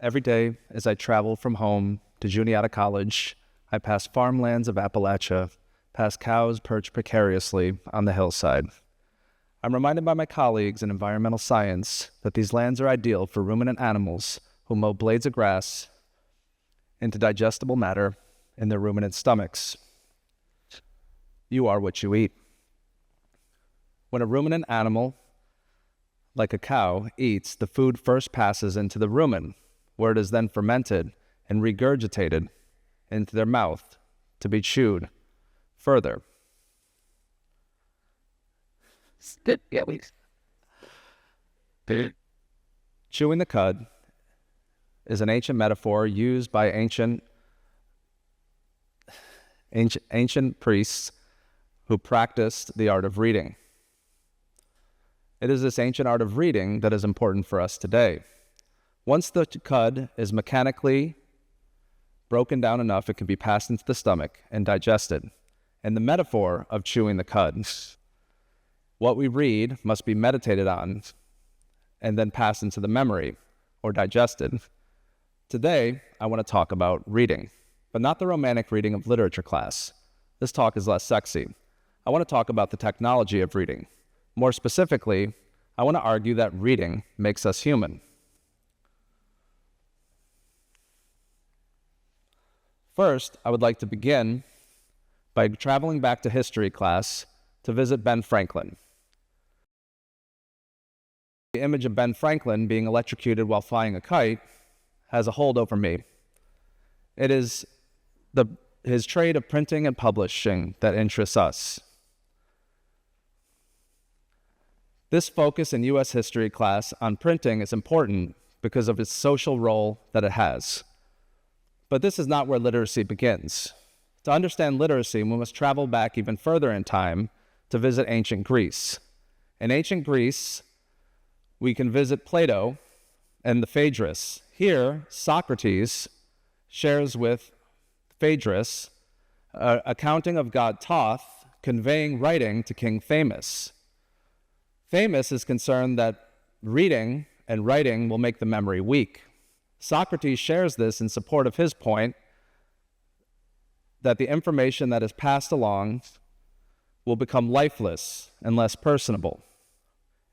Every day as I travel from home to Juniata College, I pass farmlands of Appalachia, past cows perched precariously on the hillside. I'm reminded by my colleagues in environmental science that these lands are ideal for ruminant animals who mow blades of grass into digestible matter in their ruminant stomachs. You are what you eat. When a ruminant animal, like a cow, eats, the food first passes into the rumen, where it is then fermented and regurgitated into their mouth to be chewed further. Chewing the cud is an ancient metaphor used by ancient priests who practiced the art of reading. It is this ancient art of reading that is important for us today. Once the cud is mechanically broken down enough, it can be passed into the stomach and digested. And the metaphor of chewing the cud, what we read must be meditated on and then passed into the memory or digested. Today, I want to talk about reading, but not the romantic reading of literature class. This talk is less sexy. I want to talk about the technology of reading. More specifically, I want to argue that reading makes us human. First, I would like to begin by traveling back to history class to visit Ben Franklin. The image of Ben Franklin being electrocuted while flying a kite has a hold over me. It is his trade of printing and publishing that interests us. This focus in U.S. history class on printing is important because of its social role that it has. But this is not where literacy begins. To understand literacy, we must travel back even further in time to visit ancient Greece. In ancient Greece, we can visit Plato and the Phaedrus. Here, Socrates shares with Phaedrus an accounting of god Thoth conveying writing to King Thamus. Thamus is concerned that reading and writing will make the memory weak. Socrates shares this in support of his point that the information that is passed along will become lifeless and less personable.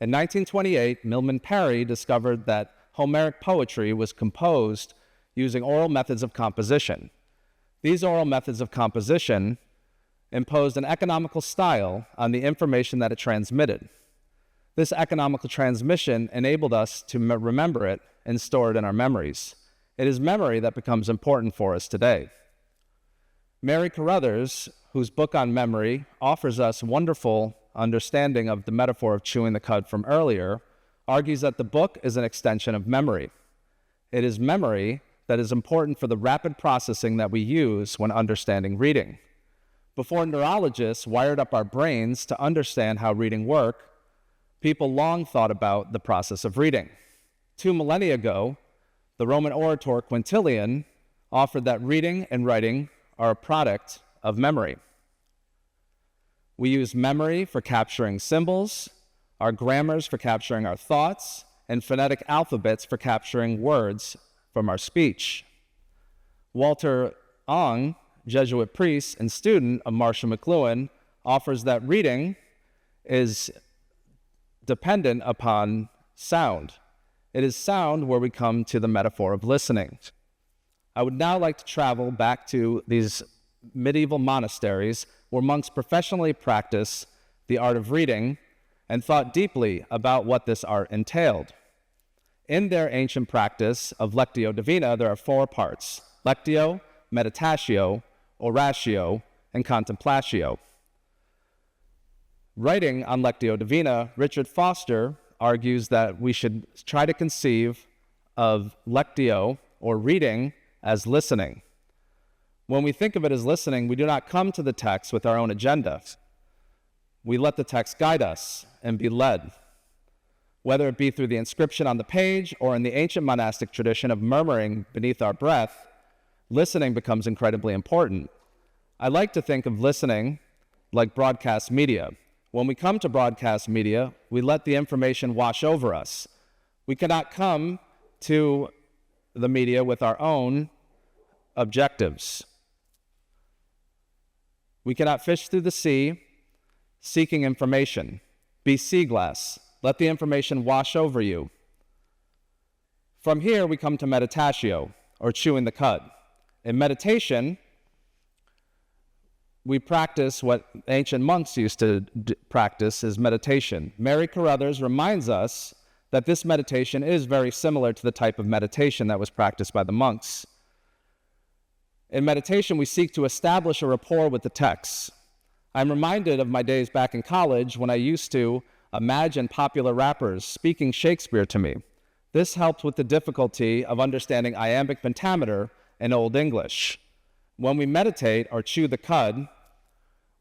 In 1928, Milman Parry discovered that Homeric poetry was composed using oral methods of composition. These oral methods of composition imposed an economical style on the information that it transmitted. This economical transmission enabled us to remember it and store it in our memories. It is memory that becomes important for us today. Mary Carruthers, whose book on memory offers us wonderful understanding of the metaphor of chewing the cud from earlier, argues that the book is an extension of memory. It is memory that is important for the rapid processing that we use when understanding reading. Before neurologists wired up our brains to understand how reading worked, people long thought about the process of reading. 2 millennia ago, the Roman orator Quintilian offered that reading and writing are a product of memory. We use memory for capturing symbols, our grammars for capturing our thoughts, and phonetic alphabets for capturing words from our speech. Walter Ong, Jesuit priest and student of Marshall McLuhan, offers that reading is dependent upon sound. It is sound where we come to the metaphor of listening. I would now like to travel back to these medieval monasteries where monks professionally practiced the art of reading and thought deeply about what this art entailed. In their ancient practice of Lectio Divina, there are 4 parts: Lectio, Meditatio, Oratio, and Contemplatio. Writing on Lectio Divina, Richard Foster argues that we should try to conceive of Lectio, or reading, as listening. When we think of it as listening, we do not come to the text with our own agenda. We let the text guide us and be led. Whether it be through the inscription on the page or in the ancient monastic tradition of murmuring beneath our breath, listening becomes incredibly important. I like to think of listening like broadcast media. When we come to broadcast media, we let the information wash over us. We cannot come to the media with our own objectives. We cannot fish through the sea seeking information. Be sea glass. Let the information wash over you. From here, we come to meditatio, or chewing the cud. In meditation, we practice what ancient monks used to practice is meditation. Mary Carruthers reminds us that this meditation is very similar to the type of meditation that was practiced by the monks. In meditation, we seek to establish a rapport with the texts. I'm reminded of my days back in college when I used to imagine popular rappers speaking Shakespeare to me. This helped with the difficulty of understanding iambic pentameter in Old English. When we meditate or chew the cud,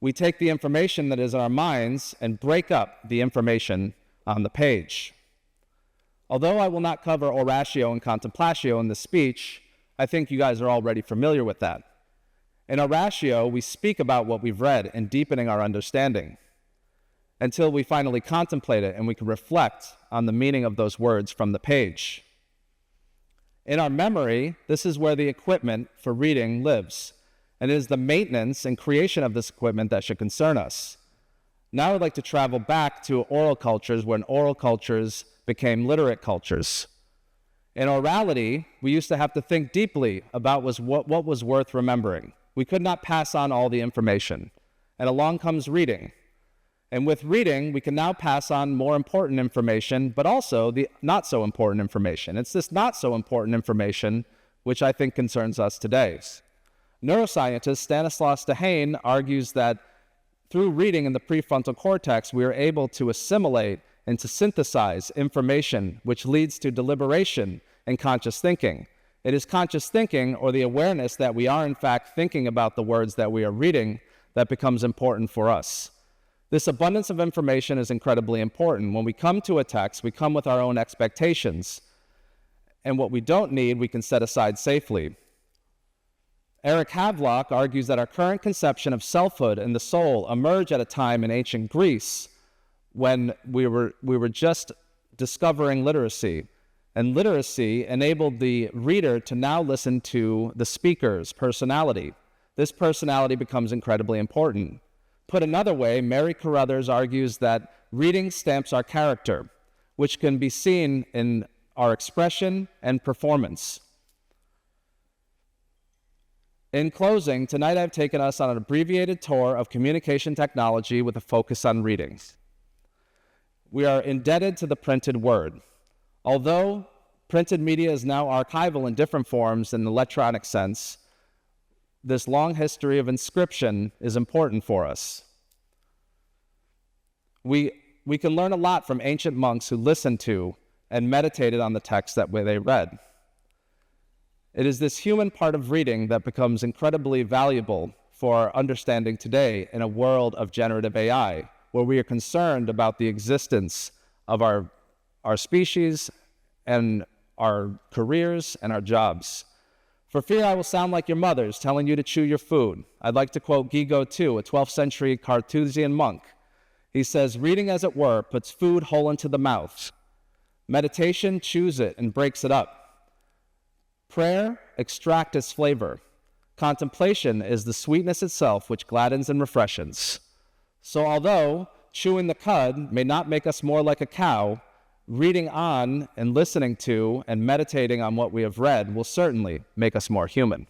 we take the information that is in our minds and break up the information on the page. Although I will not cover oratio and contemplatio in this speech, I think you guys are already familiar with that. In oratio, we speak about what we've read and deepening our understanding until we finally contemplate it and we can reflect on the meaning of those words from the page. In our memory, this is where the equipment for reading lives, and it is the maintenance and creation of this equipment that should concern us. Now I'd like to travel back to oral cultures when oral cultures became literate cultures. In orality, we used to have to think deeply about what was worth remembering. We could not pass on all the information. And along comes reading. And with reading, we can now pass on more important information, but also the not so important information. It's this not so important information which I think concerns us today. Neuroscientist Stanislaus Dehaene argues that through reading in the prefrontal cortex, we are able to assimilate and to synthesize information, which leads to deliberation and conscious thinking. It is conscious thinking, or the awareness that we are in fact thinking about the words that we are reading, that becomes important for us. This abundance of information is incredibly important. When we come to a text, we come with our own expectations, and what we don't need, we can set aside safely. Eric Havelock argues that our current conception of selfhood and the soul emerged at a time in ancient Greece when we were just discovering literacy. And literacy enabled the reader to now listen to the speaker's personality. This personality becomes incredibly important. Put another way, Mary Carruthers argues that reading stamps our character, which can be seen in our expression and performance. In closing, tonight I've taken us on an abbreviated tour of communication technology with a focus on reading. We are indebted to the printed word. Although printed media is now archival in different forms in the electronic sense, this long history of inscription is important for us. We can learn a lot from ancient monks who listened to and meditated on the text that they read. It is this human part of reading that becomes incredibly valuable for our understanding today in a world of generative AI, where we are concerned about the existence of our species and our careers and our jobs. For fear I will sound like your mothers telling you to chew your food, I'd like to quote Guigo II, a 12th century Carthusian monk. He says, "Reading, as it were, puts food whole into the mouth. Meditation chews it and breaks it up. Prayer extracts its flavor. Contemplation is the sweetness itself which gladdens and refreshes." So although chewing the cud may not make us more like a cow, reading on and listening to and meditating on what we have read will certainly make us more human.